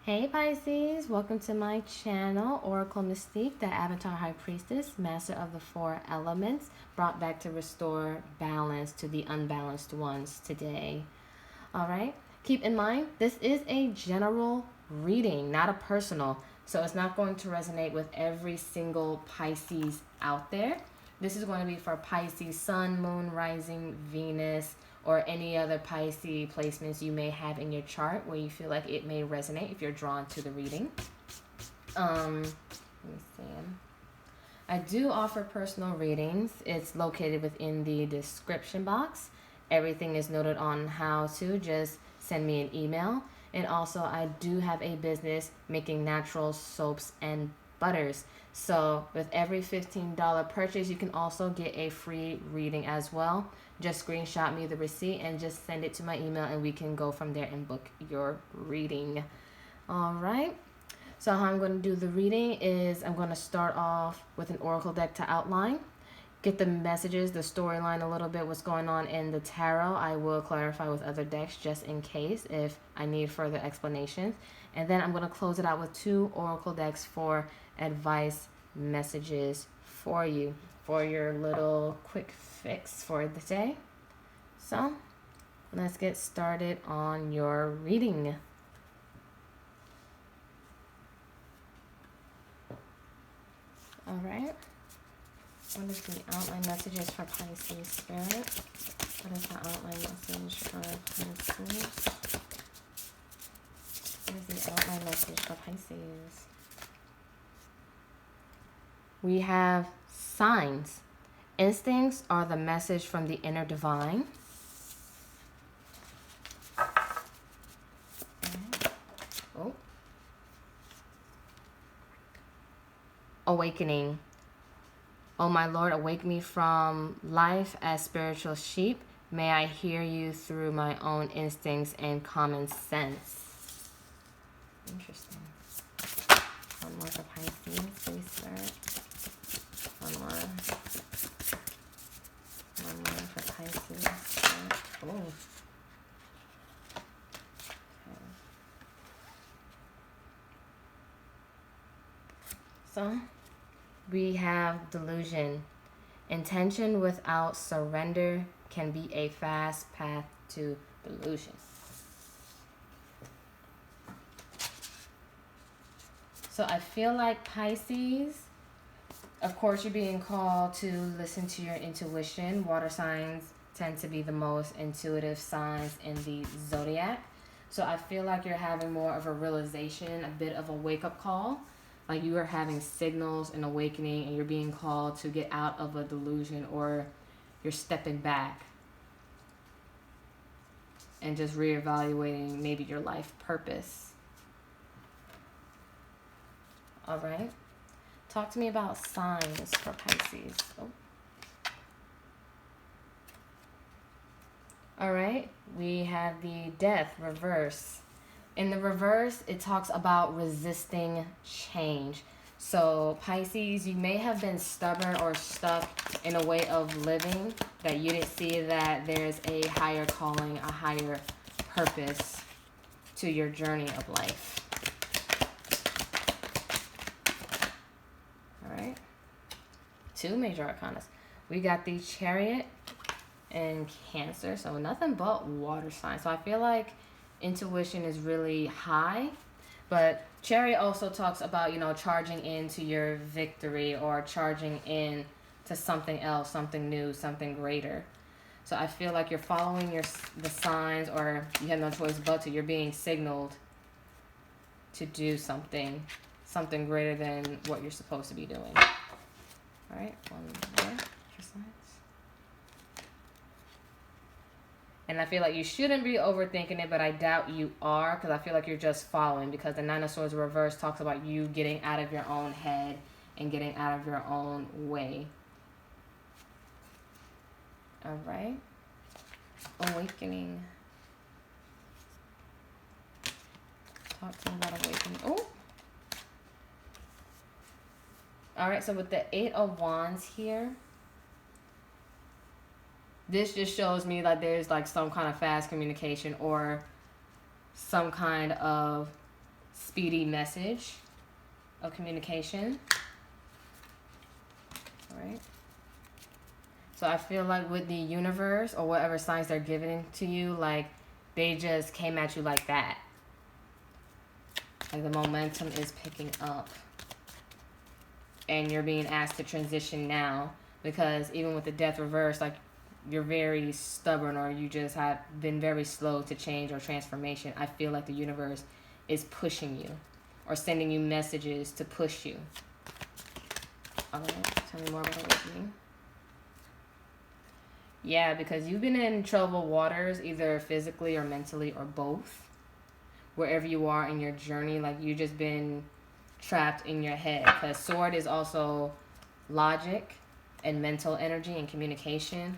Hey Pisces, welcome to my channel, Oracle Mystique, the Avatar High Priestess, Master of the Four Elements, brought back to restore balance to the unbalanced ones today. Alright, keep in mind, this is a general reading, not a personal, so it's not going to resonate with every single Pisces out there. This is going to be for Pisces, Sun, Moon, Rising, Venus, or any other Pisces placements you may have in your chart where you feel like it may resonate if you're drawn to the reading. Let me see. I do offer personal readings. It's located within the description box. Everything is noted on how to. Just send me an email. And also, I do have a business making natural soaps and butters. So with every $15 purchase, you can also get a free reading as well. Just screenshot me the receipt and just send it to my email and we can go from there and book your reading. All right. So how I'm going to do the reading is I'm going to start off with an oracle deck to outline, get the messages, the storyline a little bit, what's going on in the tarot. I will clarify with other decks just in case if I need further explanations. And then I'm going to close it out with two oracle decks for advice messages for you, for your little quick fix for the day. So let's get started on your reading. All right. What is the outline messages for Pisces Spirit? What is the outline message for Pisces? What is the outline message for Pisces? We have signs. Instincts are the message from the inner divine. Oh. Awakening. Oh my Lord, awake me from life as spiritual sheep. May I hear you through my own instincts and common sense. Interesting. One more for Pisces, please, Spirit. One more. One more for Pisces. Oh. Okay. So, we have delusion. Intention without surrender can be a fast path to delusion. So I feel like Pisces, of course, you're being called to listen to your intuition. Water signs tend to be the most intuitive signs in the zodiac. So I feel like you're having more of a realization, a bit of a wake-up call. Like you are having signals and awakening and you're being called to get out of a delusion, or you're stepping back and just reevaluating maybe your life purpose. All right. Talk to me about signs for Pisces. Oh. All right. We have the Death reverse. In the reverse, it talks about resisting change. So Pisces, you may have been stubborn or stuck in a way of living that you didn't see that there's a higher calling, a higher purpose to your journey of life. All right. Two major arcanas. We got the Chariot and Cancer. So nothing but water signs. So I feel like intuition is really high, but Chariot also talks about, you know, charging into your victory or charging in to something else, something new, something greater. So I feel like you're following the signs, or you have no choice but to. You're being signaled to do something greater than what you're supposed to be doing. All right, one more for signs. And I feel like you shouldn't be overthinking it, but I doubt you are, because I feel like you're just following, because the Nine of Swords reverse talks about you getting out of your own head and getting out of your own way. All right. Awakening. Talk to me about awakening. Oh. All right, so with the Eight of Wands here, this just shows me like there's like some kind of fast communication or some kind of speedy message of communication. All right. So I feel like with the universe or whatever signs they're giving to you, like they just came at you like that. Like the momentum is picking up. And you're being asked to transition now, because even with the death reverse, like you're very stubborn, or you just have been very slow to change or transformation. I feel like the universe is pushing you or sending you messages to push you. All right, tell me more about awakening. Yeah, because you've been in troubled waters, either physically or mentally or both. Wherever you are in your journey, like you've just been trapped in your head, because sword is also logic and mental energy and communication.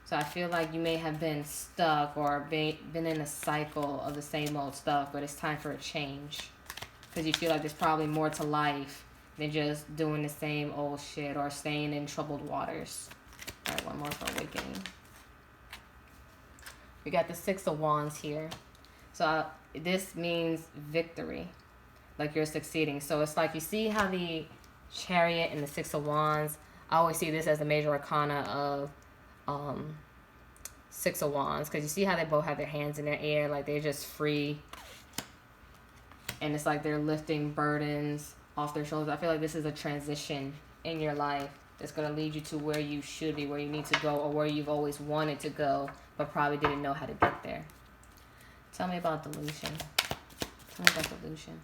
So I feel like you may have been stuck or been in a cycle of the same old stuff, but it's time for a change, because you feel like there's probably more to life than just doing the same old shit or staying in troubled waters. All right, one more for awakening. We got the Six of Wands here. So this means victory, like you're succeeding. So it's like, you see how the Chariot and the Six of Wands, I always see this as the major arcana of Six of Wands, because you see how they both have their hands in their air, like they're just free, and it's like they're lifting burdens off their shoulders. I feel like this is a transition in your life that's going to lead you to where you should be, where you need to go, or where you've always wanted to go but probably didn't know how to get there. Tell me about delusion. Tell me about delusion.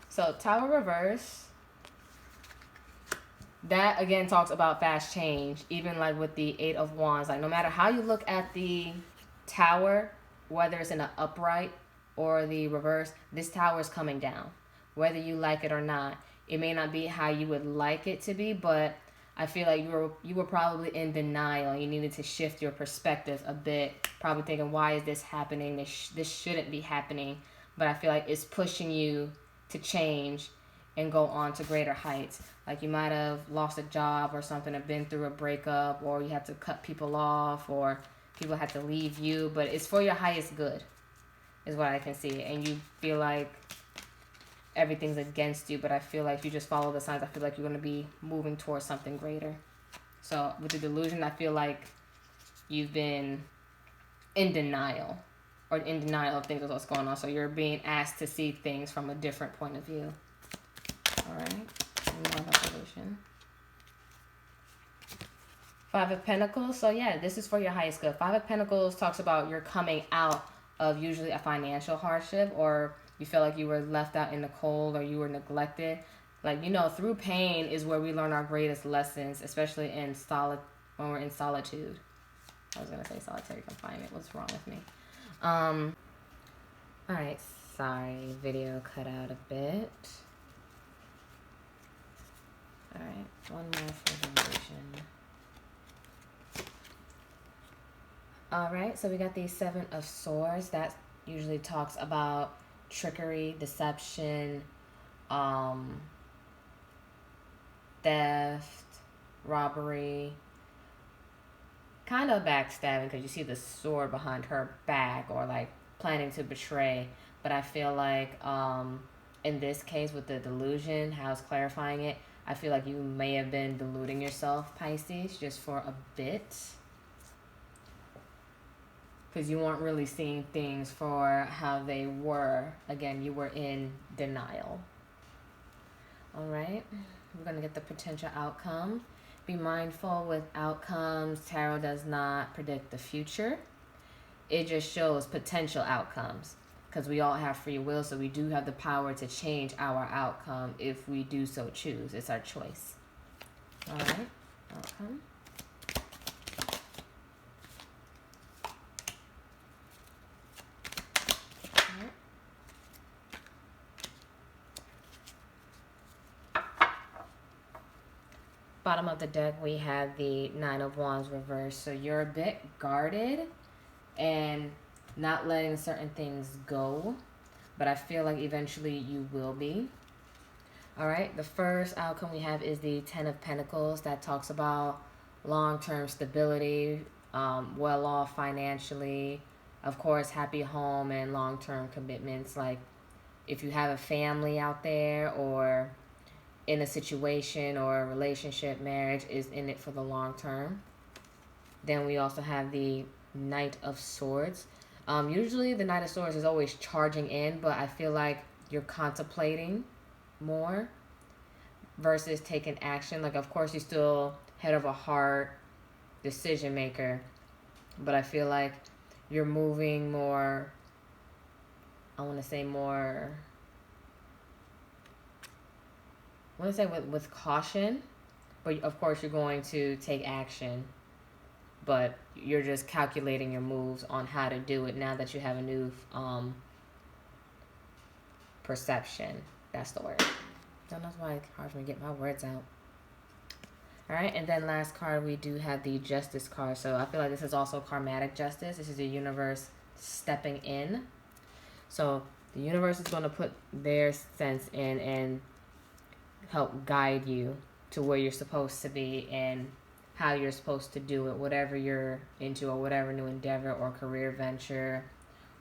So Tower reverse, that again talks about fast change. Even like with the Eight of Wands, like no matter how you look at the Tower, whether it's in an upright or the reverse, this tower is coming down, whether you like it or not. It may not be how you would like it to be, but I feel like you were probably in denial. You needed to shift your perspective a bit, probably thinking, why is this happening? This shouldn't be happening. But I feel like it's pushing you to change and go on to greater heights. Like you might have lost a job or something, or been through a breakup, or you had to cut people off, or people had to leave you, but it's for your highest good is what I can see. And you feel like everything's against you, but I feel like you just follow the signs. I feel like you're going to be moving towards something greater. So with the delusion, I feel like you've been in denial, or in denial of things of what's going on. So you're being asked to see things from a different point of view. All right. More about delusion. Five of Pentacles. So yeah, this is for your highest good. Five of Pentacles talks about you're coming out of usually a financial hardship, or you feel like you were left out in the cold, or you were neglected. Like, you know, through pain is where we learn our greatest lessons, especially when we're in solitude. I was going to say solitary confinement. What's wrong with me? All right. Sorry. Video cut out a bit. All right. One more for delusion. All right. So we got the Seven of Swords. That usually talks about trickery, deception, theft, robbery, kind of backstabbing, because you see the sword behind her back, or like planning to betray. But I feel like in this case with the delusion, how it's clarifying it, I feel like you may have been deluding yourself, Pisces, just for a bit, because you weren't really seeing things for how they were. Again, you were in denial. All right, we're going to get the potential outcome. Be mindful with outcomes. Tarot does not predict the future. It just shows potential outcomes, because we all have free will, so we do have the power to change our outcome if we do so choose. It's our choice. All right, outcome. Bottom of the deck, we have the Nine of Wands reversed. So you're a bit guarded and not letting certain things go, but I feel like eventually you will be. All right, the first outcome we have is the Ten of Pentacles. That talks about long-term stability, well off financially, of course, happy home and long-term commitments. Like if you have a family out there or in a situation or a relationship, marriage is in it for the long term. Then we also have the Knight of Swords. Usually the Knight of Swords is always charging in, but I feel like you're contemplating more versus taking action. Like, of course, you're still head of a heart decision maker, but I feel like you're moving more, I want to say more, I want to say with caution, but of course you're going to take action, but you're just calculating your moves on how to do it now that you have a new perception. That's the word. Don't know why it's hard for me to get my words out. All right, and then last card, we do have the Justice card. So I feel like this is also karmatic justice. This is the universe stepping in. So the universe is going to put their sense in and help guide you to where you're supposed to be and how you're supposed to do it, whatever you're into or whatever new endeavor or career venture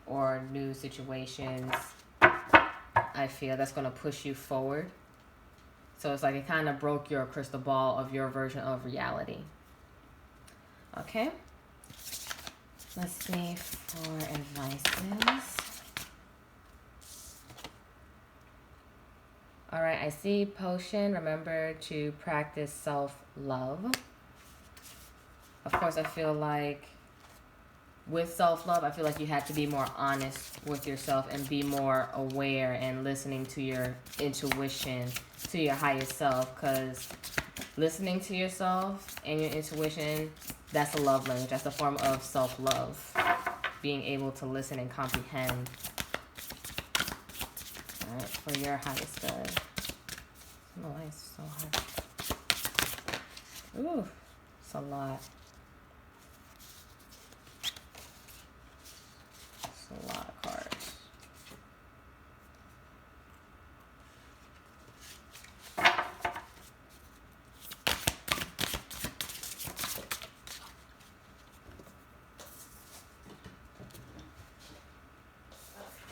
or new situations. I feel that's going to push you forward. So it's like it kind of broke your crystal ball of your version of reality. Okay. Let's see for advices. All right, I see potion. Remember to practice self-love. Of course, I feel like with self-love, I feel like you have to be more honest with yourself and be more aware and listening to your intuition, to your highest self, because listening to yourself and your intuition, that's a love language. That's a form of self-love. Being able to listen and comprehend. All right, for your highest good. Oh, it's so hard. Ooh, it's a lot. It's a lot of cards.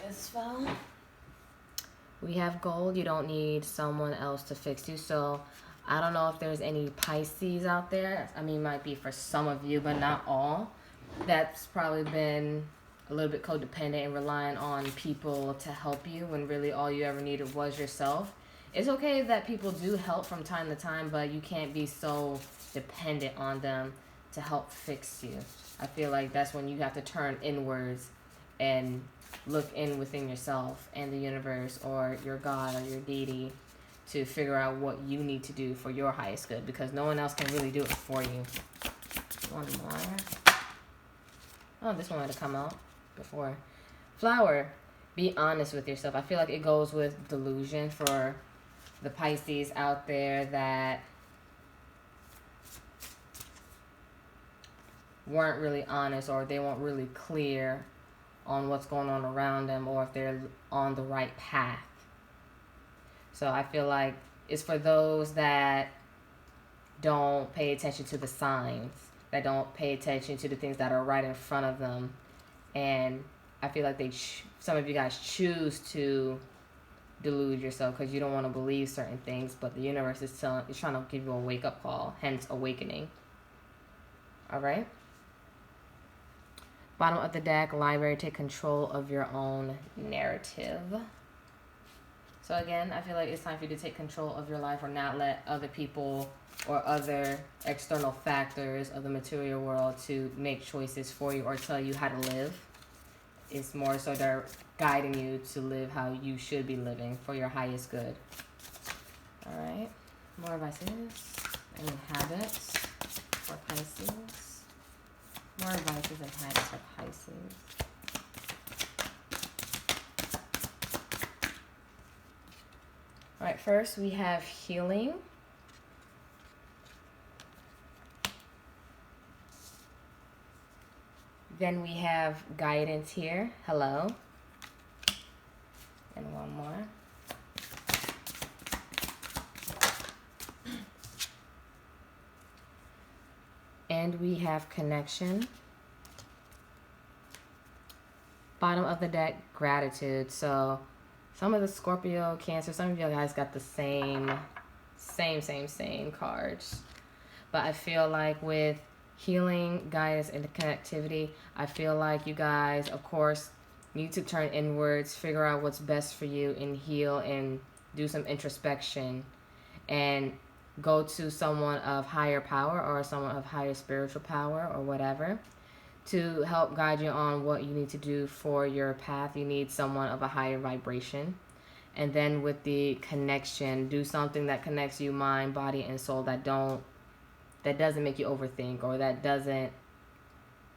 This fell. We have gold. You don't need someone else to fix you. So I don't know if there's any Pisces out there. I mean, it might be for some of you, but not all. That's probably been a little bit codependent and relying on people to help you when really all you ever needed was yourself. It's okay that people do help from time to time, but you can't be so dependent on them to help fix you. I feel like that's when you have to turn inwards and look in within yourself and the universe or your God or your deity to figure out what you need to do for your highest good, because no one else can really do it for you. One more. Oh, this one had to come out before. Flower. Be honest with yourself. I feel like it goes with delusion for the Pisces out there that weren't really honest, or they weren't really clear on what's going on around them, or if they're on the right path. So I feel like it's for those that don't pay attention to the signs, that don't pay attention to the things that are right in front of them. And I feel like some of you guys choose to delude yourself because you don't want to believe certain things, but the universe is trying to give you a wake-up call, hence awakening. All right? Bottom of the deck, library, take control of your own narrative. So again, I feel like it's time for you to take control of your life or not let other people or other external factors of the material world to make choices for you or tell you how to live. It's more so they're guiding you to live how you should be living for your highest good. All right. More advices and habits for Pisces. More advices and habits for Pisces. All right, first we have healing. Then we have guidance here. Hello. And one more. And we have connection. Bottom of the deck, gratitude. So some of the Scorpio, Cancer, some of you guys got the same cards. But I feel like with healing, guidance, and connectivity, I feel like you guys, of course, need to turn inwards, figure out what's best for you, and heal and do some introspection and go to someone of higher power or someone of higher spiritual power or whatever to help guide you on what you need to do for your path. You need someone of a higher vibration. And then with the connection, do something that connects you mind, body, and soul that doesn't make you overthink or that doesn't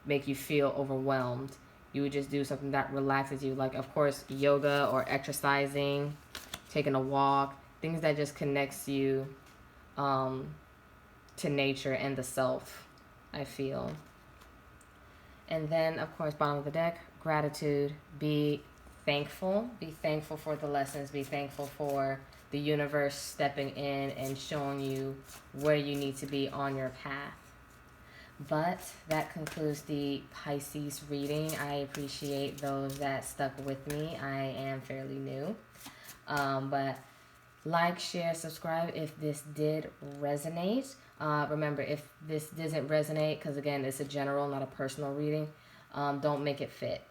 make you feel overwhelmed. You would just do something that relaxes you, like, of course, yoga or exercising, taking a walk, things that just connects you to nature and the self, I feel. And then, of course, bottom of the deck, gratitude. Be thankful. Be thankful for the lessons. Be thankful for the universe stepping in and showing you where you need to be on your path. But that concludes the Pisces reading. I appreciate those that stuck with me. I am fairly new. But like, share, subscribe if this did resonate. Remember, if this doesn't resonate, because again, it's a general, not a personal reading, don't make it fit.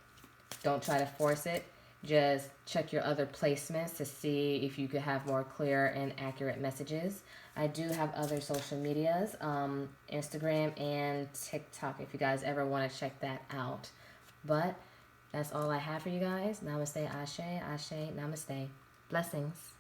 Don't try to force it. Just check your other placements to see if you could have more clear and accurate messages. I do have other social medias, Instagram and TikTok, if you guys ever want to check that out. But that's all I have for you guys. Namaste, Ashe, Ashe, Namaste. Blessings.